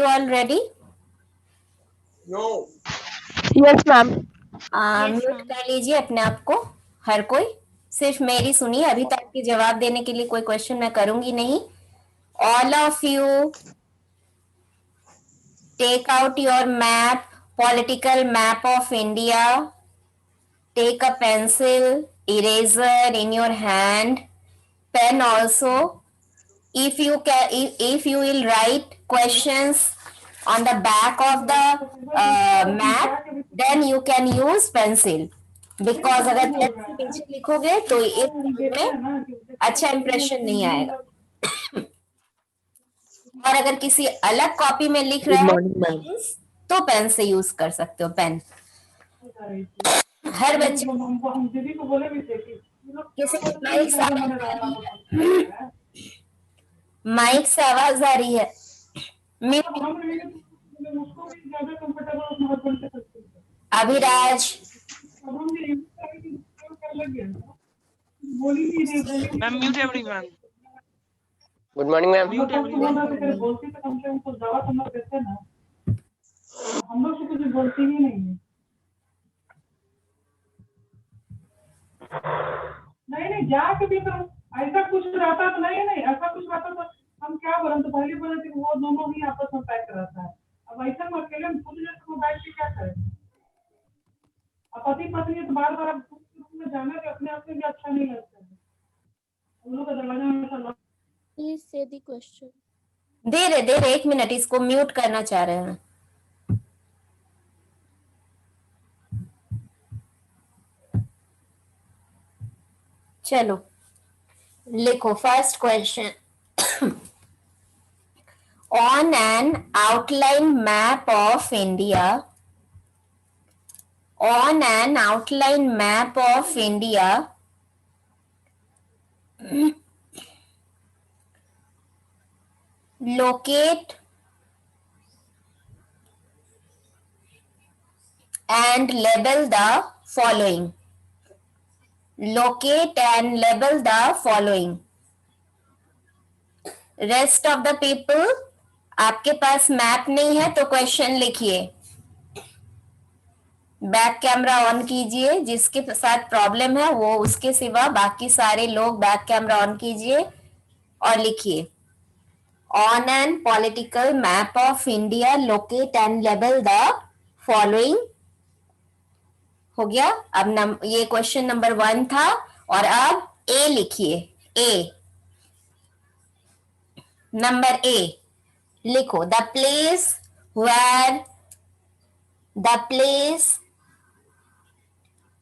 all ready? No. Yes, ma'am. Mute कर लीजिए अपने आप को, हर कोई। सिर्फ मेरी सुनिए, अभी तक के जवाब देने के लिए कोई क्वेश्चन मैं करूंगी नहीं। All of you take out your map, political map of India. Take a pencil, eraser in your hand, pen also. If you can, if you will write questions on the back of the map, then you can use pencil. Because अगर pen से पीछे लिखोगे तो एक में अच्छा impression नहीं आएगा। और अगर किसी अलग कॉपी में लिख Good रहा morning, ma'am. है तो पेन से यूज कर सकते हो। पेन हर बच्चे किसी माइक से माइक से आवाज आ रही है। Abhiraj, Ma'am, mute everyone. Good morning ma'am. Mute everyone. हम लोग से कुछ बोलती ही नहीं है। नहीं जाके भी तो ऐसा कुछ रहता तो नहीं ऐसा कुछ रहता तो हम क्या बोले, तो पहले बोले थे वो दोनों ही आपस में पैक रहता है। अब ऐसा हम अकेले में खुद जैसे बैठ के क्या करें। अब पति पत्नी तो बार बार में जाना कि अपने आप में भी अच्छा नहीं लगता है। हम लोग का दरवाजा में Please say the question. दे रहे 1 मिनट, इसको म्यूट करना चाह रहे हैं। चलो लिखो first question. On an outline map of India, on an outline map of India, locate and label the following. Locate and label the following. Rest of the people, आपके पास map नहीं है तो क्वेश्चन लिखिए। बैक कैमरा ऑन कीजिए, जिसके साथ problem है वो, उसके सिवा बाकी सारे लोग बैक कैमरा ऑन कीजिए और लिखिए। On an political map of India locate and label the following. हो गया। अब ये क्वेश्चन नंबर 1 था और अब ए लिखिए। ए नंबर ए लिखो, the place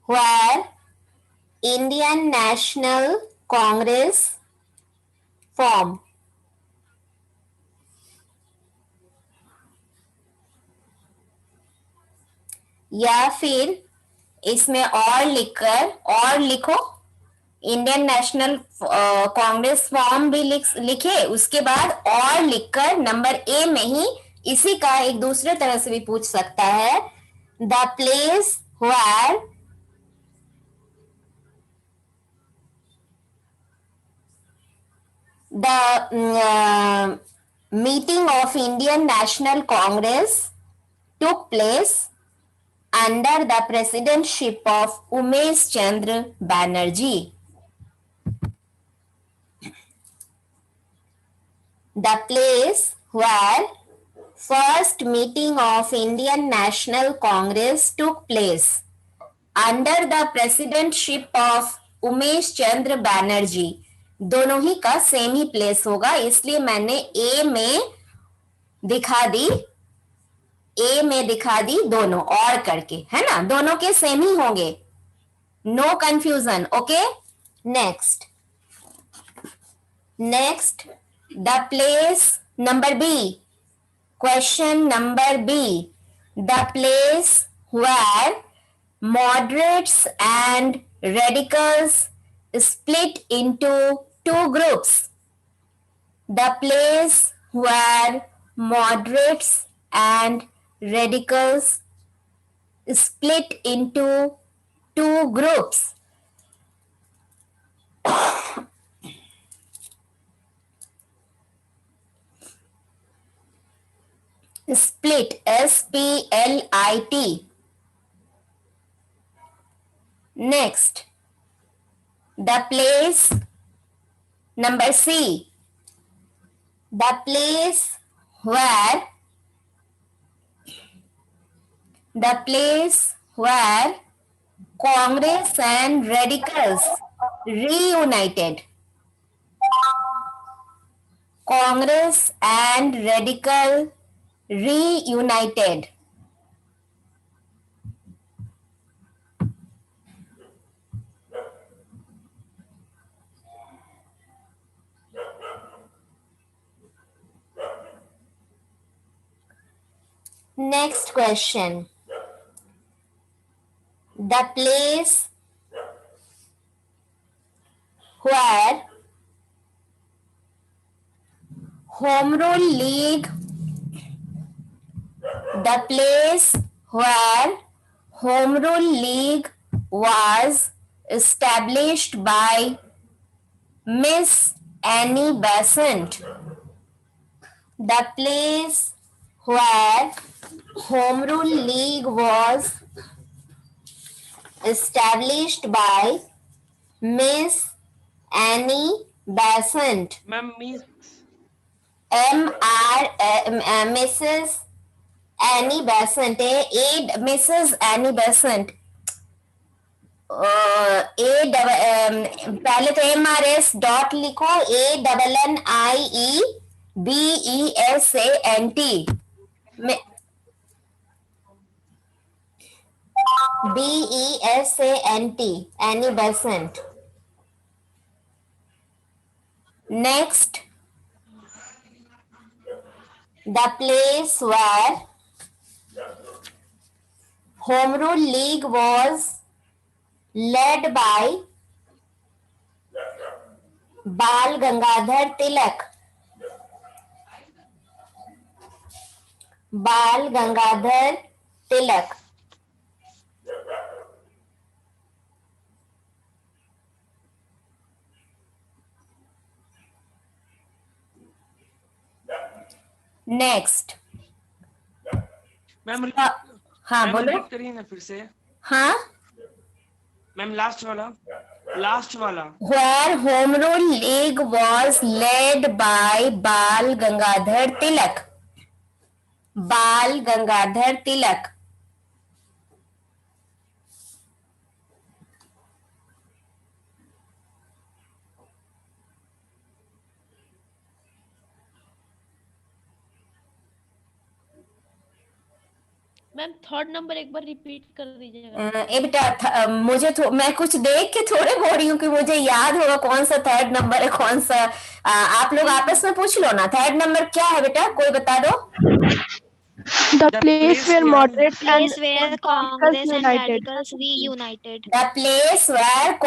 where Indian National Congress formed. या फिर इसमें और लिखकर और लिखो, इंडियन नेशनल कांग्रेस फॉर्म भी लिखे, उसके बाद और लिखकर नंबर ए में ही इसी का एक दूसरे तरह से भी पूछ सकता है। The place where the meeting of Indian National Congress took place under the presidency of Umesh Chandra Banerjee. The place where first meeting of Indian National Congress took place under the presidency of Umesh Chandra Banerjee. दोनों ही का same ही place होगा, इसलिए मैंने ए में दिखा दी दोनों और करके, है ना। दोनों के सेम ही होंगे, no confusion. Okay, next the place number B, question number B, the place where moderates and radicals split into two groups. The place where moderates and radicals split into two groups. Split, S-P-L-I-T. Next, the place, number C, the place where Congress and radicals reunited. Congress and radical reunited. Next question. The place where Home Rule League, the place where Home Rule League was established by Miss Annie Besant. The place where Home Rule League was established by Miss Annie Besant. Ma'am, Miss. Mrs. Annie Besant. Mrs. Annie Besant. पहले तो MRS dot लिखो, ANNIEBESANT. BESANT, Annie Besant. Next, the place where Home Rule League was led by Bal Gangadhar Tilak. Bal Gangadhar Tilak. Next. Ma'am हाँ बोलो. repeat करिए ना फिर से. हाँ, मैम लास्ट वाला. where Home Rule League was led by Bal Gangadhar Tilak. Bal Gangadhar Tilak. Ma'am third number एक बार repeat कर दीजिएगा. ए बेटा, मुझे मैं कुछ देख के थोड़े बोल रही हूँ कि मुझे याद होगा कौन सा थर्ड नंबर है, कौन सा. आप लोग आपस में पूछ लो ना. थर्ड नंबर क्या है बेटा, कोई बता दो. The place where moderates and Place where Congress and radicals reunited. The place where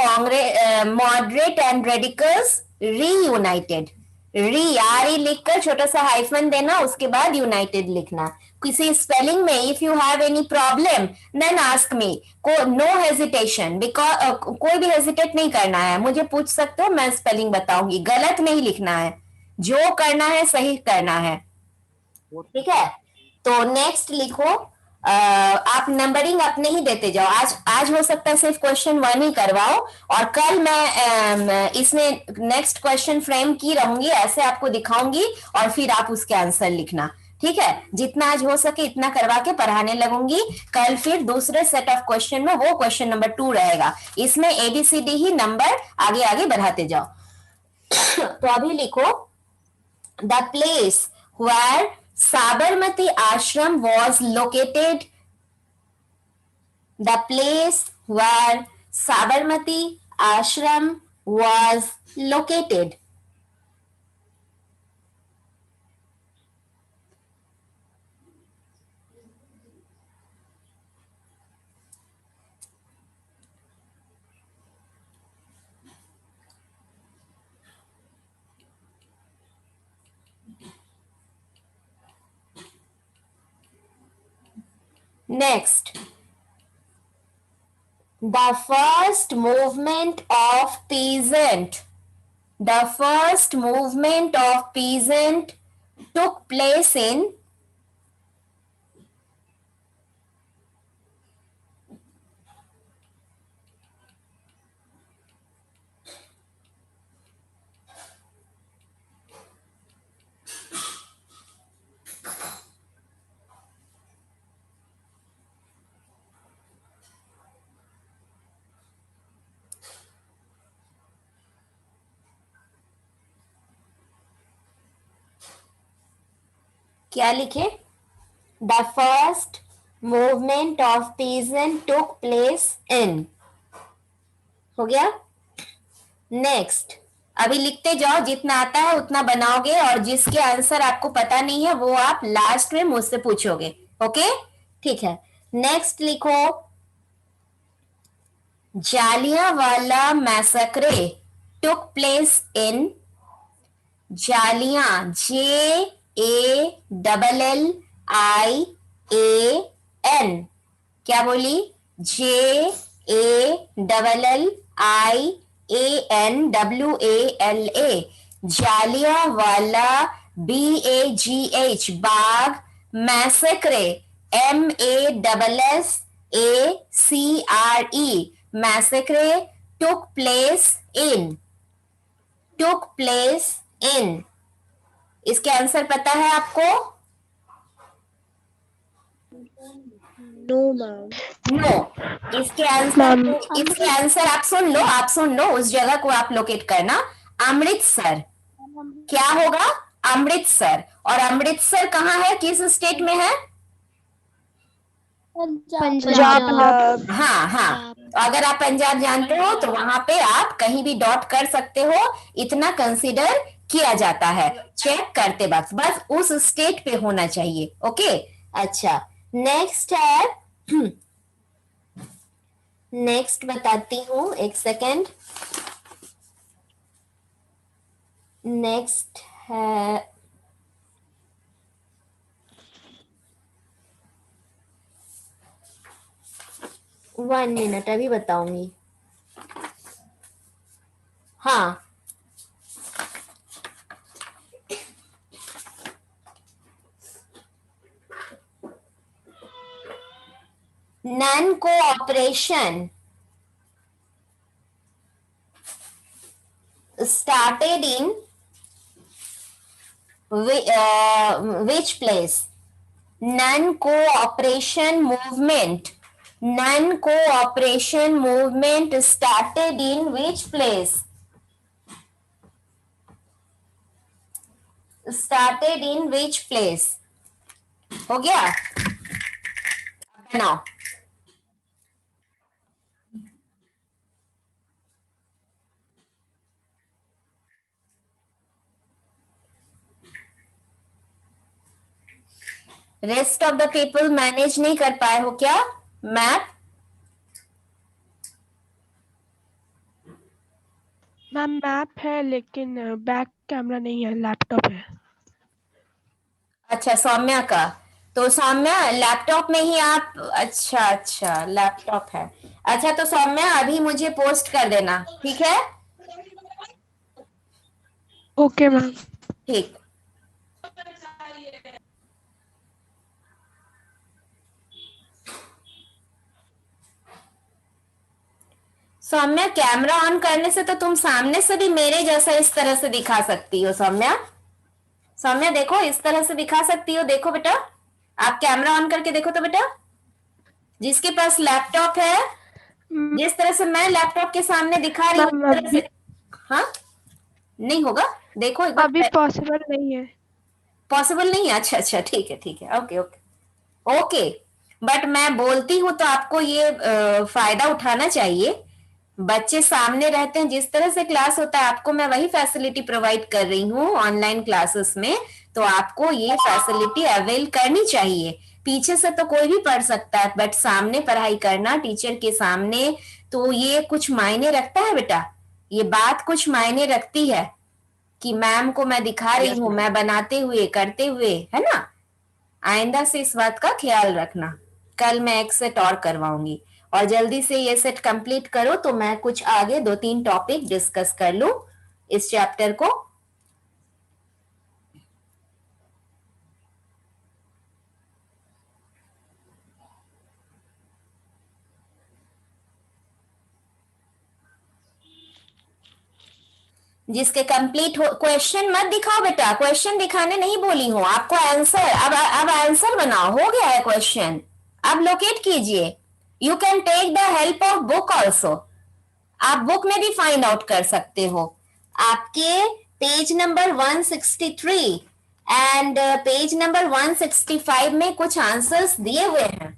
moderate and radicals reunited. RE लिखकर छोटा सा हाइफन देना, उसके बाद यूनाइटेड लिखना. किसी स्पेलिंग में if you have any problem then ask me. No hesitation, because कोई भी हेजिटेट नहीं करना है. मुझे पूछ सकते हो, मैं स्पेलिंग बताऊंगी. गलत नहीं लिखना है, जो करना है सही करना है. ठीक है, तो नेक्स्ट लिखो. आप नंबरिंग अपने ही देते जाओ. आज हो सकता है सिर्फ क्वेश्चन 1 ही करवाओ, और कल मैं इसमें नेक्स्ट क्वेश्चन फ्रेम की रहूंगी, ऐसे आपको दिखाऊंगी और फिर आप उसके आंसर लिखना. ठीक है, जितना आज हो सके इतना करवा के पढ़ाने लगूंगी. कल फिर दूसरे सेट ऑफ क्वेश्चन में वो क्वेश्चन नंबर 2 रहेगा. इसमें ABCD ही नंबर आगे आगे बढ़ाते जाओ. तो अभी लिखो, the place where Sabarmati Ashram was located. The place where Sabarmati Ashram was located. Next, the first movement of peasant. The first movement of peasant took place in क्या लिखे? The first movement of peasant took place in. हो गया? Next, अभी लिखते जाओ, जितना आता है उतना बनाओगे, और जिसके आंसर आपको पता नहीं है वो आप लास्ट में मुझसे पूछोगे। ओके, ठीक है। नेक्स्ट लिखो, जालियांवाला मैसेक्रे टुक प्लेस इन। जालियां, JALLIAN, क्या बोली? JALLIANWALA, Jallianwala, BAGH, Bagh, massacre, MASSACRE, massacre, took place in, took place in। इसके आंसर पता है आपको? No ma'am. नो। इसके आंसर आप सुन लो, आप सुन लो, उस जगह को आप लोकेट करना। अमृतसर। क्या होगा? अमृतसर। और अमृतसर कहाँ है, किस स्टेट में है? पंजाब। हाँ हाँ, अगर आप पंजाब जानते हो तो वहां पे आप कहीं भी डॉट कर सकते हो, इतना कंसीडर किया जाता है चेक करते वक्त, बस उस स्टेट पे होना चाहिए। ओके, अच्छा। नेक्स्ट है, नेक्स्ट बताती हूँ, एक सेकेंड। नेक्स्ट है, वन मिनट, अभी बताऊंगी। हाँ, non cooperation started in which place? Non-cooperation movement, non-cooperation movement started in which place? Started in which place? हो गया? बनाओ। Rest of the people manage नहीं कर पाए हो क्या मैप? मैम मैप है लेकिन बैक कैमरा नहीं है, लैपटॉप है। अच्छा, सौम्या का, तो सौम्या लैपटॉप में ही आप, अच्छा अच्छा लैपटॉप है। अच्छा, तो सौम्या अभी मुझे पोस्ट कर देना, ठीक है? Okay ma'am. ठीक। सौम्या, कैमरा ऑन करने से तो तुम सामने से भी मेरे जैसा इस तरह से दिखा सकती हो। सौम्या, सौम्या देखो, इस तरह से दिखा सकती हो। देखो बेटा, आप कैमरा ऑन करके देखो तो बेटा, जिसके पास लैपटॉप है, जिस तरह से मैं लैपटॉप के सामने दिखा रही हूँ, उस तरह से। हाँ, नहीं होगा, देखो एक बार। अभी पॉसिबल नहीं है। पॉसिबल नहीं है? अच्छा अच्छा, ठीक है ठीक है, ओके ओके ओके। बट मैं बोलती हूँ तो आपको ये फायदा उठाना चाहिए। बच्चे सामने रहते हैं, जिस तरह से क्लास होता है आपको मैं वही फैसिलिटी प्रोवाइड कर रही हूँ ऑनलाइन क्लासेस में, तो आपको ये फैसिलिटी अवेल करनी चाहिए। पीछे से तो कोई भी पढ़ सकता है, बट सामने पढ़ाई करना टीचर के सामने, तो ये कुछ मायने रखता है बेटा, ये बात कुछ मायने रखती है कि मैम को मैं दिखा रही हूँ, मैं बनाते हुए करते हुए, है ना? आइंदा से इस बात का ख्याल रखना। कल मैं एक सेट और करवाऊंगी, और जल्दी से ये सेट कंप्लीट करो तो मैं कुछ आगे 2-3 टॉपिक डिस्कस कर लूं इस चैप्टर को। जिसके कंप्लीट हो, क्वेश्चन मत दिखाओ बेटा, क्वेश्चन दिखाने नहीं बोली हूं आपको, आंसर। अब आंसर बनाओ, हो गया है क्वेश्चन, अब लोकेट कीजिए। You can take the help of book also, आप बुक में भी फाइंड आउट कर सकते हो। आपके page number 163 and page number 165 में कुछ आंसर्स दिए हुए हैं।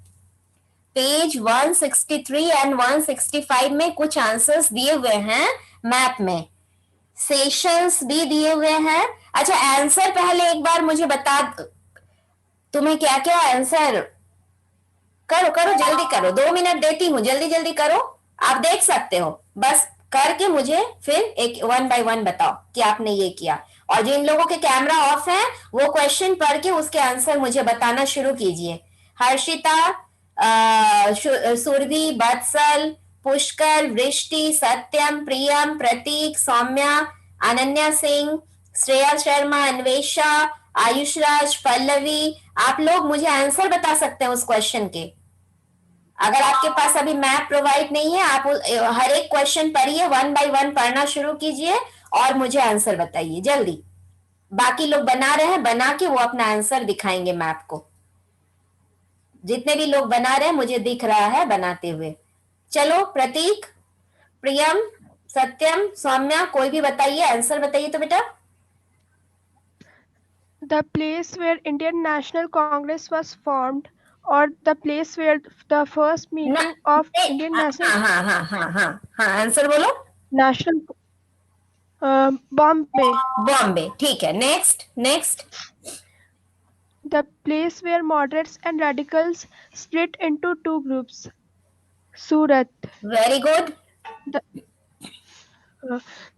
पेज 163 एंड 165 में कुछ आंसर्स दिए हुए हैं मैप में, सेशंस भी दिए हुए हैं। अच्छा, आंसर पहले एक बार मुझे बता, तुम्हें क्या क्या आंसर, करो करो जल्दी करो, 2 मिनट देती हूँ, जल्दी जल्दी करो, आप देख सकते हो, बस करके मुझे फिर एक 1 बाय 1 बताओ कि आपने ये किया। और जिन लोगों के कैमरा ऑफ है वो क्वेश्चन पढ़ के उसके आंसर मुझे बताना शुरू कीजिए। हर्षिता, सुरभि, बत्सल, पुष्कर, वृष्टि, सत्यम, प्रियम, प्रतीक, सौम्या, अनन्या सिंह, श्रेया शर्मा, अन्वेषा, आयुष राज, पल्लवी, आप लोग मुझे आंसर बता सकते हैं उस क्वेश्चन के। अगर आपके पास अभी मैप प्रोवाइड नहीं है, आप हर एक क्वेश्चन पढ़िए, 1 बाय 1 पढ़ना शुरू कीजिए और मुझे आंसर बताइए जल्दी। बाकी लोग बना रहे हैं, बना के वो अपना आंसर दिखाएंगे मैप को। जितने भी लोग बना रहे हैं मुझे दिख रहा है बनाते हुए। चलो, प्रतीक, प्रियम, सत्यम, सौम्या, कोई भी बताइए, आंसर बताइए तो बेटा। The place where Indian National Congress was formed, or the place where the first meeting of Indian National हाँ, आंसर बोलो। National Bombay. बॉम्बे, ठीक है। Next next. The place where moderates and radicals split into two groups. Surat. Very good.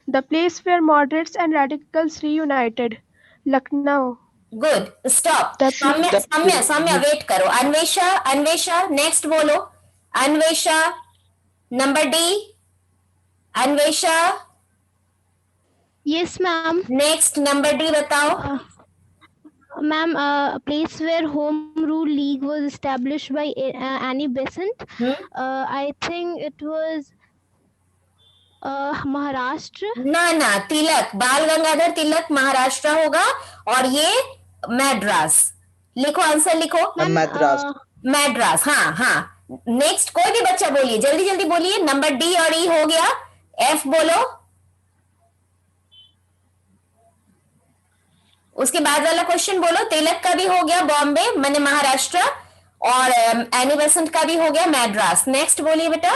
The place where moderates and radicals reunited. Lucknow. Good, stop. The Saumya Saumya Saumya, wait करो। Anvesha, Anvesha next बोलो। Anvesha, number D, Anvesha Yes, ma'am. Next number D बताओ। Ma'am, a place where Home Rule League was established by Annie Besant. I think it was Maharashtra. ना ना, तिलक, बाल गंगाधर तिलक महाराष्ट्र होगा, और ये मैड्रास। लिखो, आंसर लिखो। मद्रास। मैड्रास, हाँ हाँ। नेक्स्ट कोई भी बच्चा बोलिए, जल्दी जल्दी बोलिए। नंबर डी और ई हो गया, एफ बोलो। उसके बाद वाला क्वेश्चन बोलो। तिलक का भी हो गया बॉम्बे माने महाराष्ट्र, और एनी बेसेंट का भी हो गया मैड्रास। नेक्स्ट बोलिए बेटा।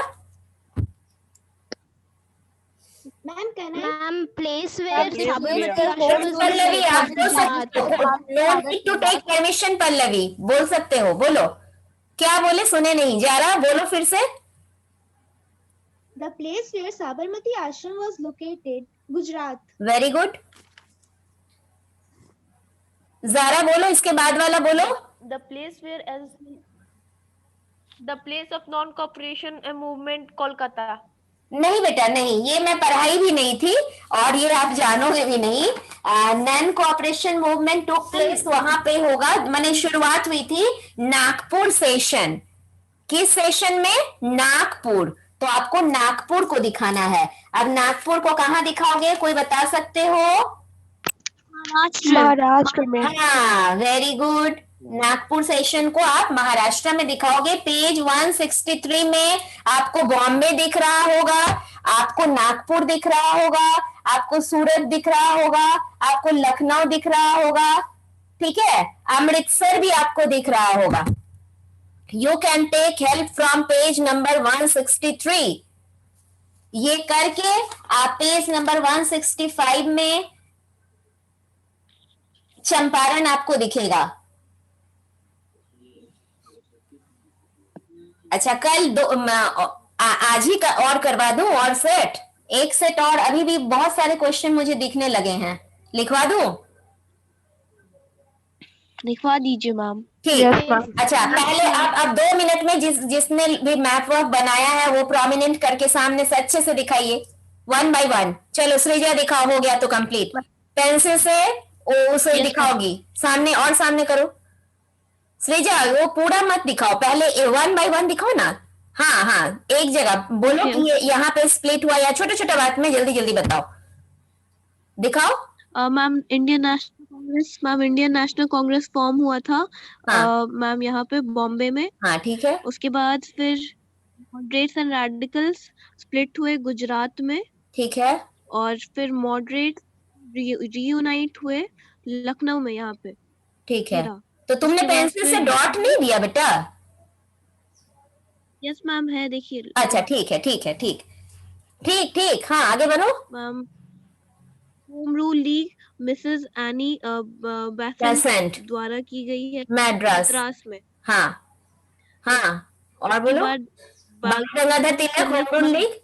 Ma'am, place where Sabarmati Pallavi, आप बोल सकते हो, no need to take permission. Pallavi बोल सकते हो, बोलो। क्या बोले, सुने नहीं, जा रहा, बोलो फिर से। The place where Sabarmati Ashram was located, Gujarat. Very good. Zara बोलो, इसके बाद वाला बोलो। The place where as the place of non-cooperation movement, Kolkata. नहीं बेटा नहीं, ये मैं पढ़ाई भी नहीं थी और ये आप जानोगे भी नहीं। Non cooperation movement took place वहां पे होगा, माने शुरुआत हुई थी नागपुर सेशन। किस सेशन में? नागपुर। तो आपको नागपुर को दिखाना है। अब नागपुर को कहाँ दिखाओगे, कोई बता सकते हो? महाराष्ट्र में। हाँ, वेरी गुड। नागपुर सेशन को आप महाराष्ट्र में दिखाओगे। पेज 163 में आपको बॉम्बे दिख रहा होगा, आपको नागपुर दिख रहा होगा, आपको सूरत दिख रहा होगा, आपको लखनऊ दिख रहा होगा, ठीक है, अमृतसर भी आपको दिख रहा होगा। You can take help from page number 163। ये करके आप पेज नंबर 165 में चंपारण आपको दिखेगा। अच्छा, कल आज ही का और करवा दूं, और सेट, एक सेट और। अभी भी बहुत सारे क्वेश्चन मुझे दिखने लगे हैं, लिखवा दूं? लिखवा दीजिए मैम। ठीक। अच्छा, पहले आप अब 2 मिनट में जिसने भी मैप वर्क बनाया है वो प्रोमिनेंट करके सामने से अच्छे से दिखाइए, 1 बाय 1। चलो सृजा दिखाओ, हो गया तो कंप्लीट। पेंसिल से उसे दिखाओगी सामने, और सामने करो सृजा, वो पूरा मत दिखाओ, पहले 1 बाय 1 दिखाओ ना। हाँ हाँ, एक जगह बोलो कि ये यहाँ पे स्प्लिट हुआ, या छोटे छोटे बात में जल्दी जल्दी बताओ, दिखाओ। Ma'am, Indian national Congress form हुआ था मैम यहाँ पे बॉम्बे में। हाँ ठीक है। उसके बाद फिर मॉडरेट्स एंड रेडिकल्स स्प्लिट हुए गुजरात में। ठीक है। और फिर मॉडरेट रीयूनाइट हुए लखनऊ में, यहाँ पे। ठीक है, मेरा। तो तुमने उसके बाद पेंसिल से फिर- डॉट नहीं दिया बेटा? यस मैम, है, देखिए। अच्छा ठीक है, ठीक है, ठीक ठीक ठीक, हाँ आगे बढ़ो। Ma'am, home rule league Mrs Annie Besant Besant द्वारा की गई है मैड्रास। मद्रास में। हाँ हाँ, और उसके बोलो। बाद Bal Gangadhar Tilak home rule league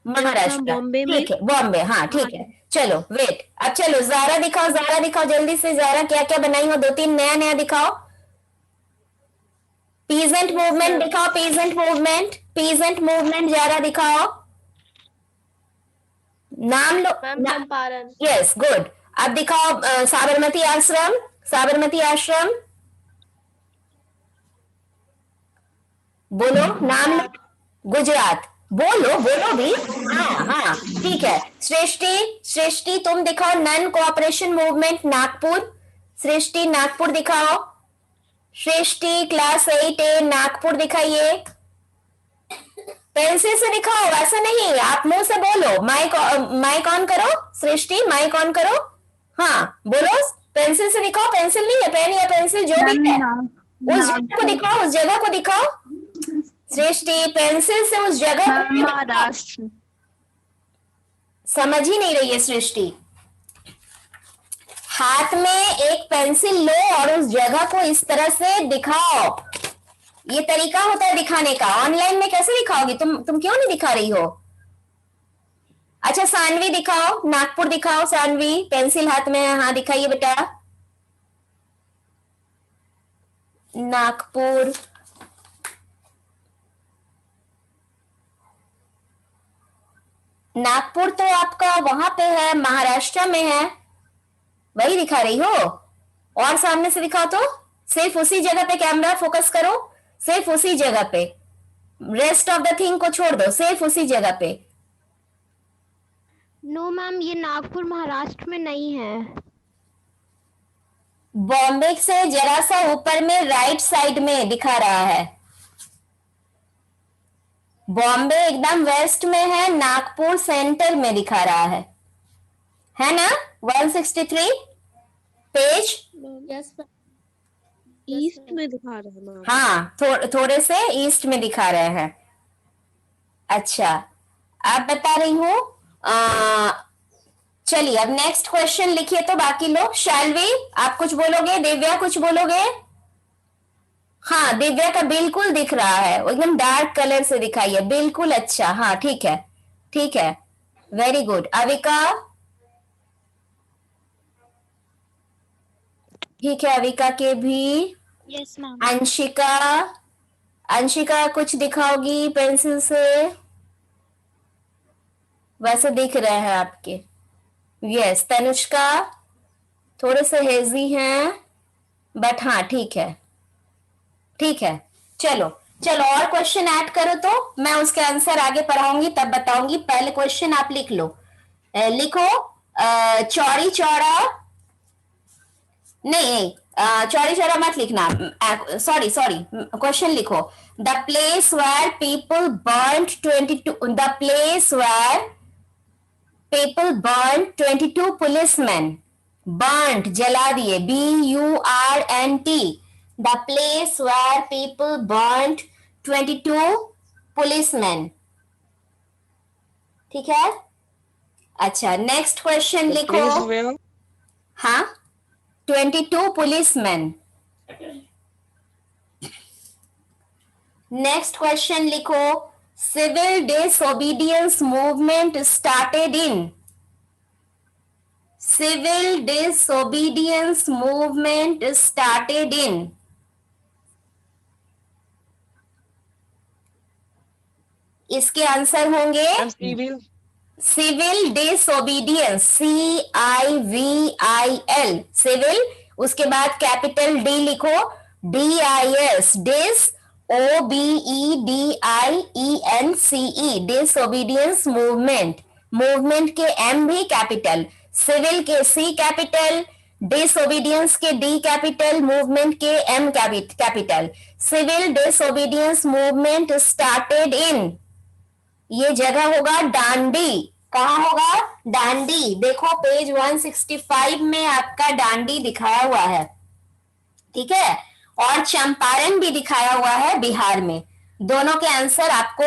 Maharashtra. Bombay में। ठीक है, बॉम्बे, हाँ ठीक है। चलो वेट, अब चलो ज़ारा दिखाओ, ज़ारा दिखाओ जल्दी से। ज़ारा क्या क्या बनाई हो, 2-3 नया नया दिखाओ। पीजेंट मूवमेंट दिखाओ, पीजेंट मूवमेंट, पीजेंट मूवमेंट ज़ारा दिखाओ। नाम लो। मैम चंपारण। Yes good. अब दिखाओ साबरमती आश्रम, साबरमती आश्रम बोलो, नाम लो। गुजरात, बोलो बोलो भी। हाँ हाँ ठीक है। सृष्टि, सृष्टि तुम दिखाओ नन कोऑपरेशन मूवमेंट नागपुर। सृष्टि नागपुर दिखाओ। सृष्टि क्लास 8A नागपुर दिखाइए। पेंसिल से दिखाओ, ऐसा नहीं, आप मुंह से बोलो। माइक माइक ऑन करो। सृष्टि माइक ऑन करो। हाँ बोलो, पेंसिल से दिखाओ। पेंसिल नहीं है, पेन या पेंसिल जो भी है, उस जगह को दिखाओ, उस जगह को दिखाओ। सृष्टि पेंसिल से उस जगह को महाराष्ट्र। समझ ही नहीं रही है सृष्टि। हाथ में एक पेंसिल लो और उस जगह को इस तरह से दिखाओ। ये तरीका होता है दिखाने का। ऑनलाइन में कैसे दिखाओगी तुम क्यों नहीं दिखा रही हो? अच्छा सानवी दिखाओ, नागपुर दिखाओ। सानवी पेंसिल हाथ में है, हाँ दिखाइए बेटा। नागपुर, नागपुर तो आपका वहां पे है, महाराष्ट्र में है, वही दिखा रही हो। और सामने से दिखाओ तो, सिर्फ उसी जगह पे कैमरा फोकस करो, सिर्फ उसी जगह पे, रेस्ट ऑफ द थिंग को छोड़ दो, सिर्फ उसी जगह पे। नो मैम, ये नागपुर महाराष्ट्र में नहीं है। बॉम्बे से जरा सा ऊपर में राइट साइड में दिखा रहा है। बॉम्बे एकदम वेस्ट में है, नागपुर सेंटर में दिखा रहा है ना? 163 पेज। यस ईस्ट में दिखा रहा है मैम। हाँ थोड़े से ईस्ट में दिखा रहे हैं। अच्छा आप बता रही हूँ। चलिए अब नेक्स्ट क्वेश्चन लिखिए तो बाकी लोग। शालवी आप कुछ बोलोगे? दिव्या कुछ बोलोगे? हाँ दिव्या का बिल्कुल दिख रहा है, वो एकदम डार्क कलर से दिखाइए, बिल्कुल। अच्छा हाँ ठीक है, ठीक है, वेरी गुड। अविका, ठीक है, अविका के भी। Yes ma'am. अंशिका, अंशिका कुछ दिखाओगी पेंसिल से? वैसे दिख रहे हैं आपके। यस तनुष्का थोड़े से हेजी हैं, बट हाँ ठीक है, ठीक है। चलो चलो और क्वेश्चन ऐड करो तो मैं उसके आंसर आगे पढ़ाऊंगी, तब बताऊंगी। पहले क्वेश्चन आप लिख लो। लिखो चौड़ी चौड़ा, नहीं चौड़ी चौड़ा मत लिखना, सॉरी सॉरी, क्वेश्चन लिखो। The place where people burnt 22, the place where people burnt 22 policeman. Burnt जला दिए, BURNT। The place where people burnt 22 policemen। ठीक है। अच्छा नेक्स्ट क्वेश्चन लिखो। Place where? हाँ 22 policemen। नेक्स्ट क्वेश्चन लिखो। Civil disobedience movement started in, civil disobedience movement started in। इसके answer होंगे Civil। Civil disobedience, CIVIL, civil. उसके बाद कैपिटल D लिखो, DIS, dis, OBEDIENCE, disobedience movement. Movement के M भी कैपिटल, सिविल के C कैपिटल, डिसोबीडियंस के D कैपिटल, मूवमेंट के M capital. Civil disobedience movement started in, ये जगह होगा डांडी। कहाँ होगा? डांडी, देखो पेज 165 में आपका डांडी दिखाया हुआ है, ठीक है, और चंपारण भी दिखाया हुआ है बिहार में। दोनों के आंसर आपको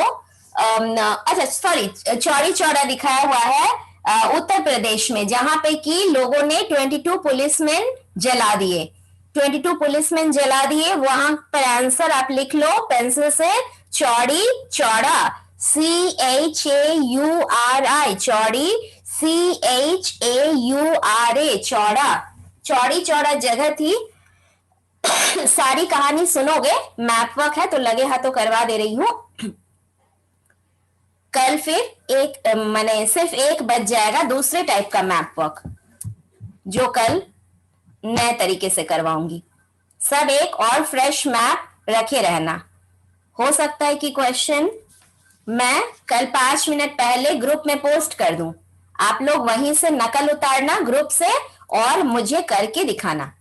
अच्छा सॉरी, चौरी चौरा दिखाया हुआ है उत्तर प्रदेश में, जहां पे कि लोगों ने 22 पुलिसमैन जला दिए, 22 पुलिसमैन जला दिए। वहां पर आंसर आप लिख लो पेंसिल से, चौड़ी चौड़ा, CHAURI, चौड़ी, CHAURA, चौड़ा। चौड़ी चौड़ा जगह थी। सारी कहानी सुनोगे, मैप वर्क है तो लगे हाथों करवा दे रही हूं। कल फिर एक मैंने सिर्फ एक बच जाएगा दूसरे टाइप का मैप वर्क, जो कल नए तरीके से करवाऊंगी। सब एक और फ्रेश मैप रखे रहना। हो सकता है कि क्वेश्चन मैं कल 5 मिनट पहले ग्रुप में पोस्ट कर दूं, आप लोग वहीं से नकल उतारना ग्रुप से और मुझे करके दिखाना।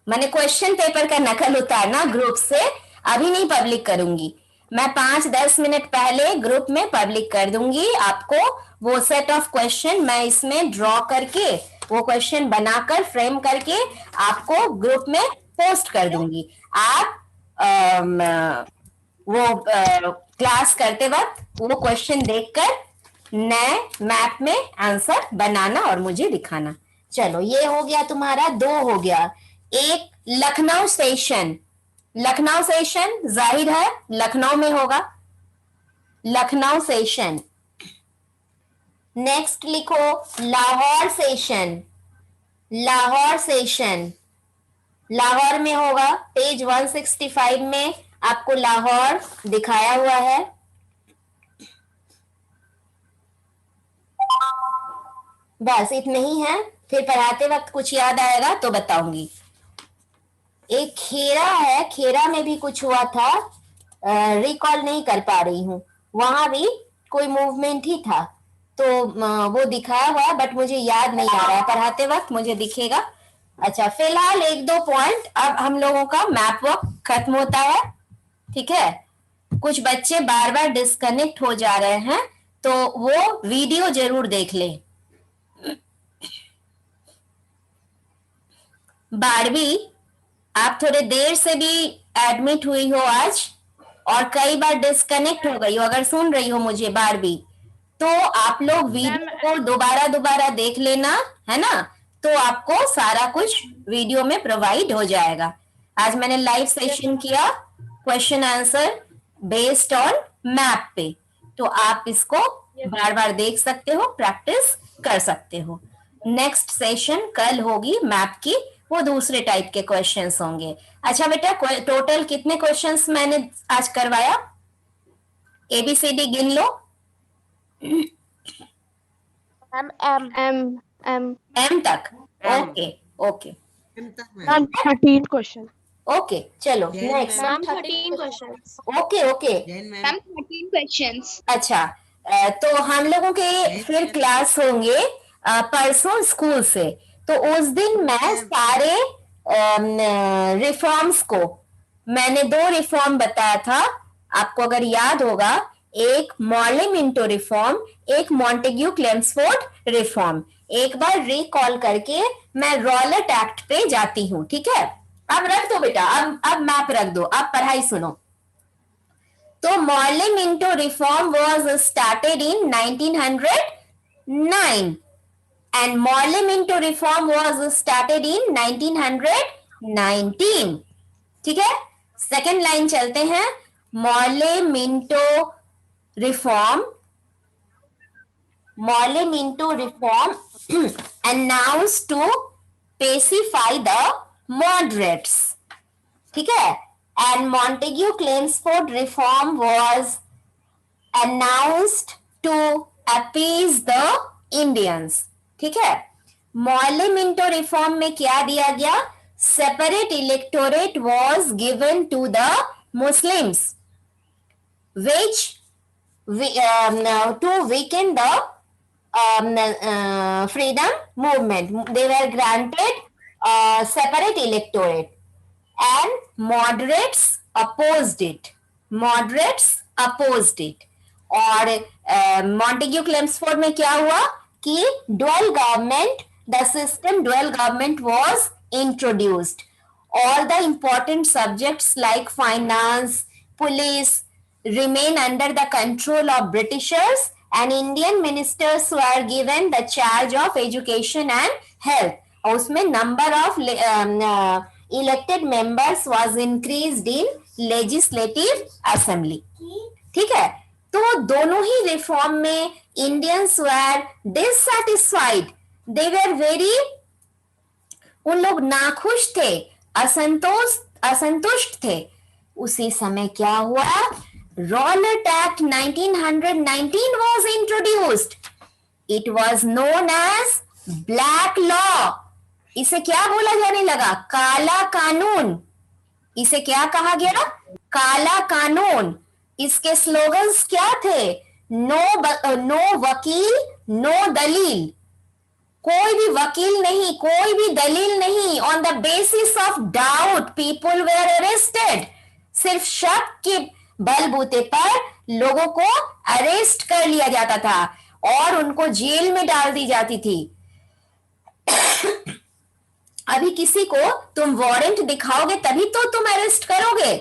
मैंने क्वेश्चन पेपर का नकल उतारना ग्रुप से, अभी नहीं पब्लिक करूंगी, मैं 5-10 मिनट पहले ग्रुप में पब्लिक कर दूंगी। आपको वो सेट ऑफ क्वेश्चन मैं इसमें ड्रॉ करके, वो क्वेश्चन बनाकर फ्रेम करके आपको ग्रुप में पोस्ट कर दूंगी। आप वो क्लास करते वक्त वो क्वेश्चन देखकर नए मैप में आंसर बनाना और मुझे दिखाना। चलो ये हो गया तुम्हारा, 2 हो गया। एक लखनऊ सेशन, लखनऊ सेशन जाहिर है लखनऊ में होगा, लखनऊ सेशन। नेक्स्ट लिखो लाहौर सेशन, लाहौर सेशन लाहौर में होगा। पेज 165 में आपको लाहौर दिखाया हुआ है। बस इतना ही है, फिर पढ़ाते वक्त कुछ याद आएगा तो बताऊंगी। एक खेरा है, खेरा में भी कुछ हुआ था, रिकॉल नहीं कर पा रही हूँ, वहां भी कोई मूवमेंट ही था, तो वो दिखाया हुआ है बट मुझे याद नहीं आ रहा है, पढ़ाते वक्त मुझे दिखेगा। अच्छा फिलहाल 1-2 पॉइंट, अब हम लोगों का मैप वर्क खत्म होता है, ठीक है। कुछ बच्चे बार बार डिस्कनेक्ट हो जा रहे हैं तो वो वीडियो जरूर देख लें। बारहवीं, आप थोड़े देर से भी एडमिट हुई हो आज और कई बार डिस्कनेक्ट हो गई हो, अगर सुन रही हो मुझे बारहवीं, तो आप लोग वीडियो को दोबारा देख लेना, है ना, तो आपको सारा कुछ वीडियो में प्रोवाइड हो जाएगा। आज मैंने लाइव सेशन किया question answer based on map पे, तो आप इसको बार बार देख सकते हो, प्रैक्टिस कर सकते हो। नेक्स्ट सेशन कल होगी मैप की, वो दूसरे टाइप के क्वेश्चंस होंगे। अच्छा बेटा, टोटल कितने क्वेश्चंस मैंने आज करवाया? ABCD गिन लो। M तक, ओके ओके। 13 क्वेश्चन। ओके चलो next. 13 questions. Okay okay, 13 questions. अच्छा तो हम लोगों के फिर क्लास होंगे परसों स्कूल से, तो उस दिन मैं सारे रिफॉर्म्स को, मैंने 2 रिफॉर्म बताया था आपको अगर याद होगा, एक मॉर्ले मिंटो रिफॉर्म, एक मॉन्टेग्यू क्लेम्सफोर्ड रिफॉर्म। एक बार रिकॉल करके मैं रॉलेट एक्ट पे जाती हूँ, ठीक है। अब रख दो बेटा, अब मैप रख दो, अब पढ़ाई सुनो। तो Morley Minto reform was started in 1909 and Morley Minto reform was started in 1919, ठीक है। सेकेंड लाइन चलते हैं। Morley Minto reform announced to pacify the moderates, ठीक है। And Montague Chelmsford reform was announced to appease the Indians, ठीक है। Morley Minto reform में क्या दिया गया? Separate electorate was given to the Muslims which to weaken the freedom movement. They were granted separate electorate and moderates opposed it. Moderates opposed it. और Montagu क्लेम्सफोर्ड में क्या हुआ कि dual government, the system dual government was introduced. All the important subjects like finance, police remain under the control of Britishers, and Indian ministers were given the charge of education and health. और उसमें number of elected members was increased in legislative assembly. ठीक है, तो दोनों ही reform में Indians were dissatisfied, they were very, उन लोग नाखुश थे, असंतुष्ट थे. उसी समय क्या हुआ, Rowlatt act 1919 was introduced. It was known as black law. इसे क्या बोला जाने लगा, काला कानून. इसे क्या कहा गया, काला कानून. इसके स्लोगन्स क्या थे, नो वकील नो दलील. कोई भी वकील नहीं, कोई भी दलील नहीं. On the basis of doubt people were arrested. सिर्फ शक के बलबूते पर लोगों को अरेस्ट कर लिया जाता था और उनको जेल में डाल दी जाती थी. अभी किसी को तुम वारंट दिखाओगे तभी तो तुम अरेस्ट करोगे.